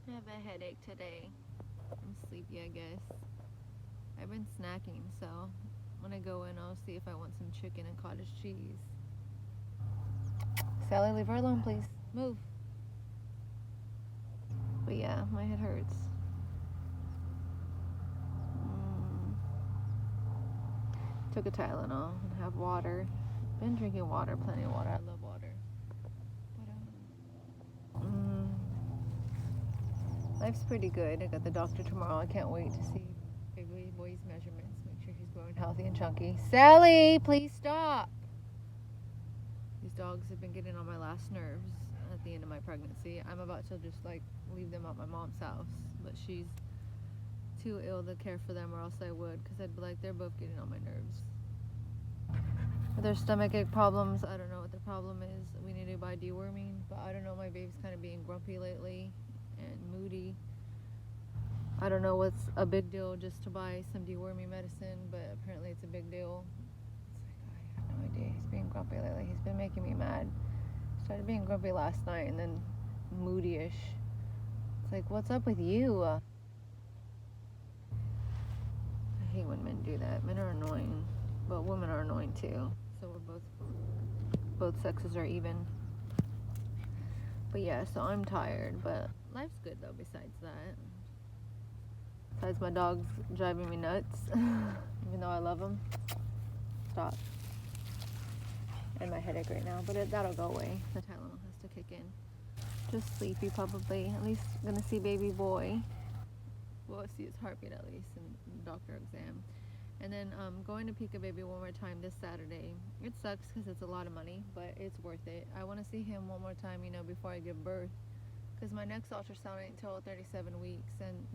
I have a headache today. I'm sleepy, I guess. I've been snacking, so when I go in, I'll see if I want some chicken and cottage cheese. Sally, leave her alone, please. Move. But yeah, my head hurts. Mm. Took a Tylenol and have water. Been drinking water, plenty of water. I love water. But life's pretty good. I got the doctor tomorrow. I can't wait to see baby boy's measurements. Make sure he's growing healthy and chunky. Sally, please stop. These dogs have been getting on my last nerves at the end of my pregnancy. I'm about to just like leave them at my mom's house, but she's too ill to care for them, or else I would, because I'd be like, they're both getting on my nerves. Their stomach ache problems, I don't know what the problem is. We need to buy deworming, but I don't know, my baby's kind of being grumpy lately and moody. I don't know what's a big deal just to buy some deworming medicine, but apparently it's a big deal. It's like, I have no idea. He's being grumpy lately. He's been making me mad. Started being grumpy last night and then moody-ish. It's like, what's up with you? I hate when men do that. Men are annoying, but women are annoying too. So we're both sexes are even. But yeah, so I'm tired, but life's good though besides that. Besides my dog's driving me nuts, even though I love him. Stop. And my headache right now, but that'll go away. The Tylenol has to kick in. Just sleepy probably. At least gonna see baby boy. We'll see his heartbeat at least in the doctor exam. And then going to Pika Baby one more time this Saturday. It sucks because it's a lot of money, but it's worth it. I want to see him one more time, before I give birth. Because my next ultrasound ain't until 37 weeks, and,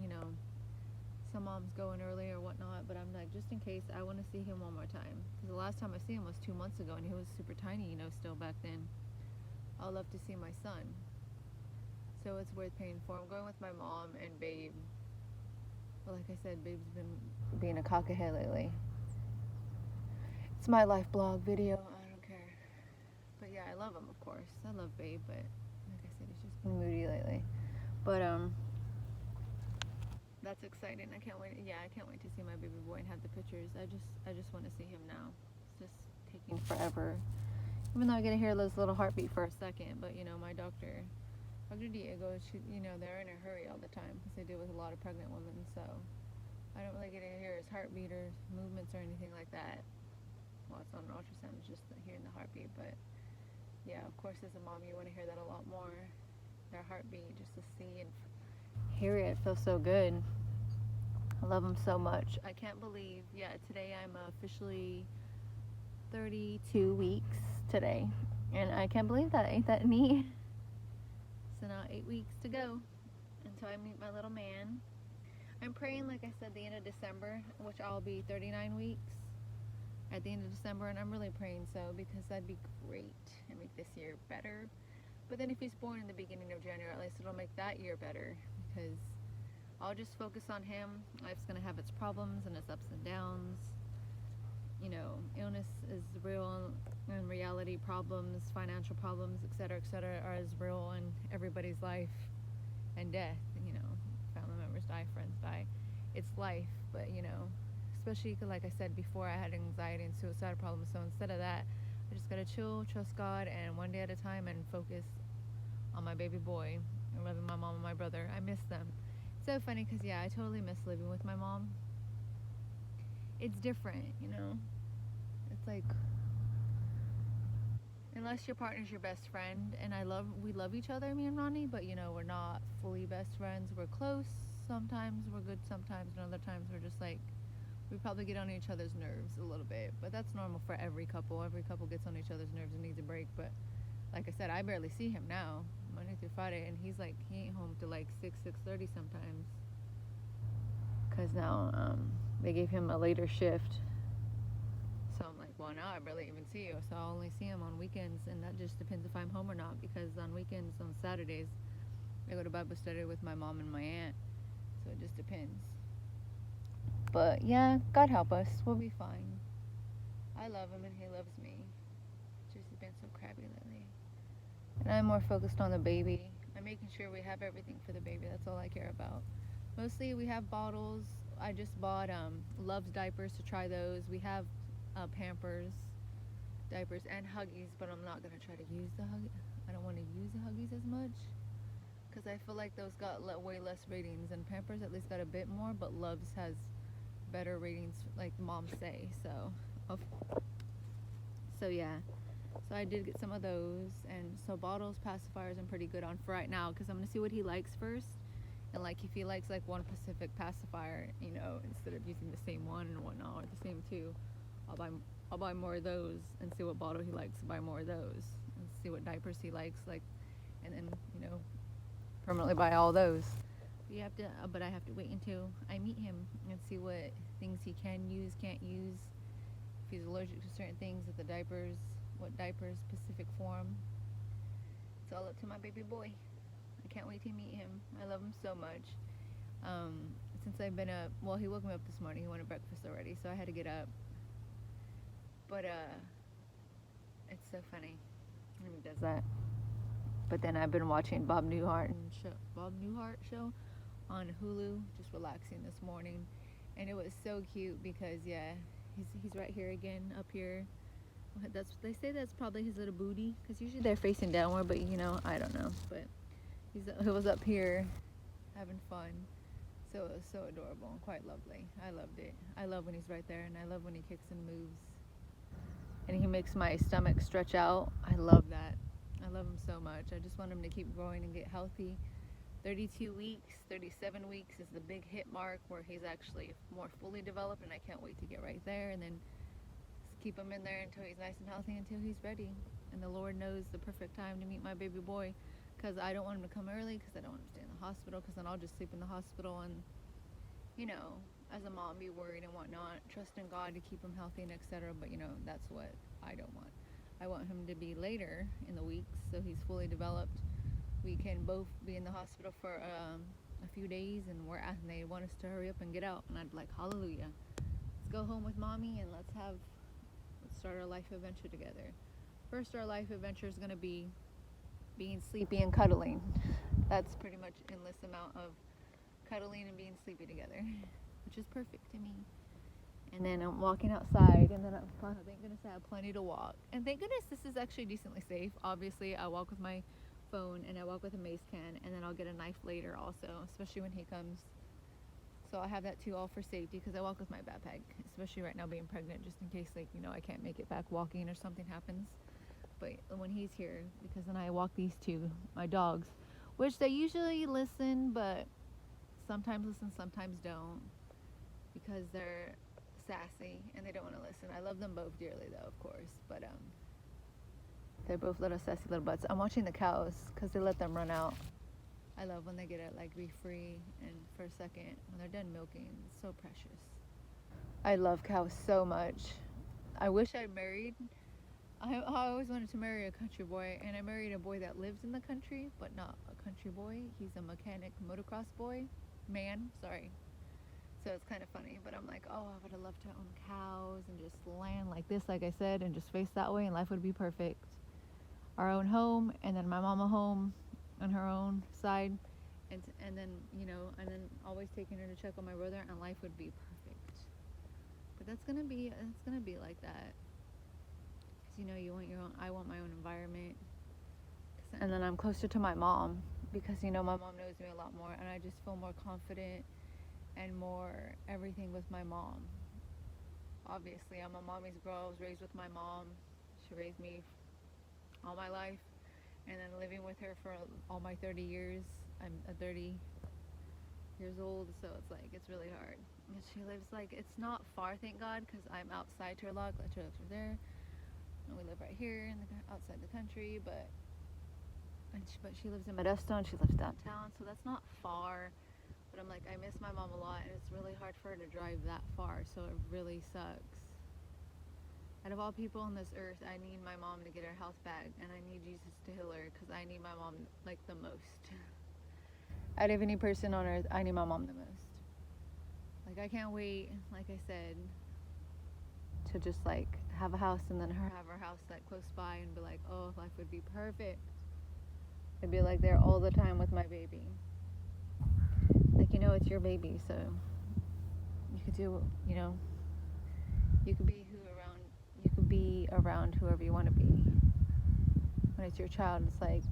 some moms go in early or whatnot, but I'm like, just in case, I want to see him one more time. Because the last time I see him was 2 months ago, and he was super tiny, still back then. I'll love to see my son. So it's worth paying for. I'm going with my mom and Babe. But like I said, Babe's been being a cockahead lately. It's my life blog video. I don't care. But yeah, I love him, of course. I love Babe, but like I said, he's just been moody lately. But that's exciting. I can't wait. Yeah, I can't wait to see my baby boy and have the pictures. I just want to see him now. It's just taking forever. Even though I get to hear his little heartbeat for a second, but my doctor. Dr. Diego, they're in a hurry all the time because they deal with a lot of pregnant women, so I don't really get to hear his heartbeat or movements or anything like that. Well, it's on an ultrasound, it's just hearing the heartbeat, but yeah, of course, as a mom, you want to hear that a lot more, their heartbeat, just to see and hear it. It feels so good. I love him so much. I can't believe, today I'm officially 32 weeks today, and I can't believe that. Ain't that neat? So now 8 weeks to go until I meet my little man. I'm praying, like I said, the end of December, which I'll be 39 weeks at the end of December, and I'm really praying so because that'd be great and make this year better. But then if he's born in the beginning of January, at least it'll make that year better because I'll just focus on him. Life's gonna have its problems and its ups and downs. Illness is real, and reality problems, financial problems, etc., are as real in everybody's life, and death. Family members die, friends die. It's life, but especially like I said before, I had anxiety and suicidal problems. So instead of that, I just gotta chill, trust God, and one day at a time, and focus on my baby boy and loving my mom and my brother. I miss them. It's so funny because I totally miss living with my mom. It's different, It's like, unless your partner's your best friend, and we love each other, me and Ronnie, but we're not fully best friends. We're close sometimes, we're good sometimes, and other times we're just like, we probably get on each other's nerves a little bit, but that's normal for every couple. Every couple gets on each other's nerves and needs a break. But like I said, I barely see him now, Monday through Friday, and he's like, he ain't home till like 6:30 sometimes, because now they gave him a later shift. So I'm like, well, now I barely even see you. So I'll only see him on weekends, and that just depends if I'm home or not, because on weekends, on Saturdays, I go to Bible study with my mom and my aunt. So it just depends. But yeah, God help us. We'll be fine. I love him and he loves me. Just been so crabby lately. And I'm more focused on the baby. I'm making sure we have everything for the baby. That's all I care about. Mostly we have bottles. I just bought Love's diapers to try those. We have Pampers diapers and Huggies, but I'm not gonna try to use the Huggies. I don't want to use the Huggies as much because I feel like those got way less ratings, and Pampers at least got a bit more, but Love's has better ratings, like moms say. So yeah. So I did get some of those, and so bottles, pacifiers, I'm pretty good on for right now because I'm gonna see what he likes first, and like if he likes like one Pacific pacifier, instead of using the same one and whatnot or the same two, I'll buy I'll buy more of those and see what bottle he likes. Buy more of those and see what diapers he likes, like, and then permanently buy all those. But I have to wait until I meet him and see what things he can use, can't use. If he's allergic to certain things with the diapers, what diapers, specific form. It's all up to my baby boy. I can't wait to meet him. I love him so much. Since I've been up, well, he woke me up this morning. He wanted breakfast already, so I had to get up. But it's so funny when he does that. But then I've been watching Bob Newhart show on Hulu, just relaxing this morning, and it was so cute because he's right here again, up here. They say that's probably his little booty because usually they're facing downward, but I don't know. But he was up here having fun, so it was so adorable and quite lovely. I loved it. I love when he's right there, and I love when he kicks and moves, and he makes my stomach stretch out. I love that. I love him so much. I just want him to keep growing and get healthy. 32 weeks, 37 weeks is the big hit mark where he's actually more fully developed, and I can't wait to get right there and then keep him in there until he's nice and healthy, until he's ready. And the Lord knows the perfect time to meet my baby boy, because I don't want him to come early because I don't want him to stay in the hospital, because then I'll just sleep in the hospital and, as a mom, be worried and whatnot, trust in God to keep him healthy and etc. But, that's what I don't want. I want him to be later in the weeks so he's fully developed. We can both be in the hospital for a few days, and they want us to hurry up and get out, and I'd be like, hallelujah, let's go home with mommy and let's start our life adventure together. First, our life adventure is going to be being sleepy and cuddling. That's pretty much endless amount of cuddling and being sleepy together, which is perfect to me. And then I'm walking outside, and then thank goodness I have plenty to walk. And thank goodness this is actually decently safe. Obviously, I walk with my phone, and I walk with a mace can, and then I'll get a knife later also, especially when he comes. So I have that too, all for safety, because I walk with my backpack, especially right now being pregnant, just in case, I can't make it back walking or something happens. But when he's here, because then I walk these two, my dogs, which they usually listen, but sometimes listen, sometimes don't, because they're sassy and they don't want to listen. I love them both dearly though, of course, but they're both little sassy little butts. I'm watching the cows because they let them run out. I love when they get to be free, and for a second when they're done milking, it's so precious. I love cows so much. I wish I'd married. I always wanted to marry a country boy, and I married a boy that lives in the country, but not a country boy. He's a mechanic motocross man, sorry. So it's kind of funny, but I'm like, oh, I would have loved to own cows and just land like this, like I said, and just face that way, and life would be perfect. Our own home, and then my mama home on her own side, and then and then always taking her to check on my brother, and life would be perfect. But it's gonna be like that, because you want your own. I want my own environment, and then I'm closer to my mom, because my mom knows me a lot more, and I just feel more confident and more everything with my mom. Obviously, I'm a mommy's girl. I was raised with my mom. She raised me all my life, and then living with her for all my 30 years. I'm 30 years old, so it's really hard. And she lives it's not far, thank God, because I'm outside Turlock. Turlock's over there, and we live right here outside the country. But she lives in Modesto, and she lives downtown, so that's not far. But I'm I miss my mom a lot, and it's really hard for her to drive that far, so it really sucks. Out of all people on this earth, I need my mom to get her health back, and I need Jesus to heal her, because I need my mom the most. Out of any person on earth, I need my mom the most. I can't wait, like I said, to just have a house, and then have her house close by, and be oh, life would be perfect. I'd be like there all the time with my baby. Like, it's your baby, so you could do, you could be around whoever you want to be. When it's your child, it's like